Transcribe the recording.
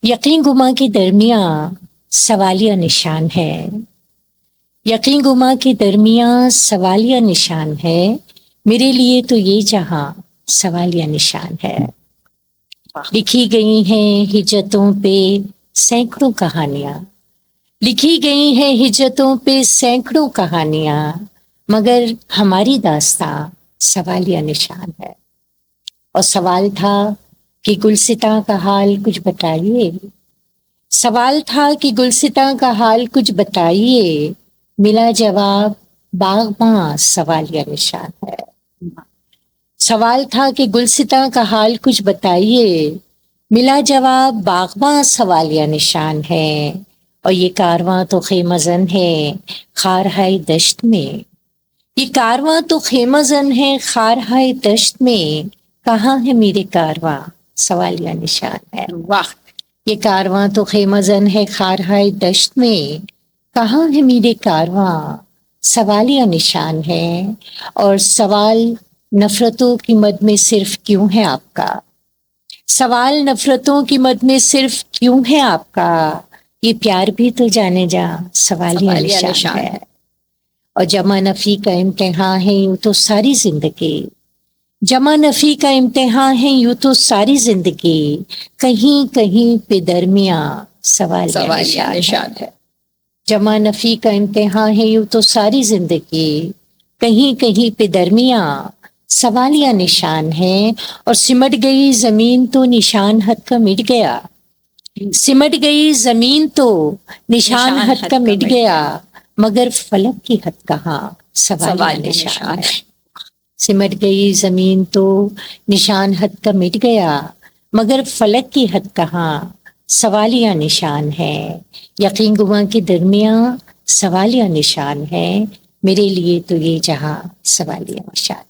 یقین گما کے درمیان سوالیہ نشان ہے، یقین گما کے درمیان سوالیہ نشان ہے، میرے لیے تو یہ جہاں سوالیہ نشان ہے۔ لکھی گئی ہیں ہجرتوں پہ سینکڑوں کہانیاں، لکھی گئی ہیں ہجرتوں پہ سینکڑوں کہانیاں، مگر ہماری داستاں سوالیہ نشان ہے۔ اور سوال تھا کہ گلستاں کا حال کچھ بتائیے، سوال تھا کہ گلستاں کا حال کچھ بتائیے، ملا جواب باغباں سوالیہ نشان ہے۔ سوال تھا کہ گلستاں کا حال کچھ بتائیے، ملا جواب باغباں سوالیہ نشان ہے۔ اور یہ کارواں تو خیمہ زن ہے خارہائے دشت میں، یہ کارواں تو خیمہ زن ہے خارہائے دشت میں، کہاں ہے میرے کارواں سوالیہ نشان ہے۔ واہ! یہ کارواں تو خیمہ زن ہے خارہائے دشت میں، کہاں ہے میرے کارواں سوالیہ نشان ہے۔ اور سوال نفرتوں کی مد میں صرف کیوں ہے آپ کا، سوال نفرتوں کی مد میں صرف کیوں ہے آپ کا، یہ پیار بھی تو جانے جا سوالیہ نشان ہے۔ اور جمع نفی کا امتحان ہے یوں تو ساری زندگی، جمع نفی کا امتحان ہے یوں تو ساری زندگی، کہیں کہیں پہ درمیان سوالیہ نشان ہے۔ جمع نفی کا امتحان ہے یوں تو ساری زندگی، کہیں کہیں پہ درمیان سوالیہ نشان ہے۔ اور سمٹ گئی زمین تو نشان حد کا مٹ گیا، سمٹ گئی زمین تو نشان حد کا مٹ گیا، مگر فلک کی حد کہاں سوالیہ نشان ہے۔ سمٹ گئی زمین تو نشان حد کا مٹ گیا، مگر فلک کی حد کہاں سوالیہ نشان ہے۔ یقین گما کے درمیان سوالیہ نشان ہے، میرے لیے تو یہ جہاں سوالیہ نشان۔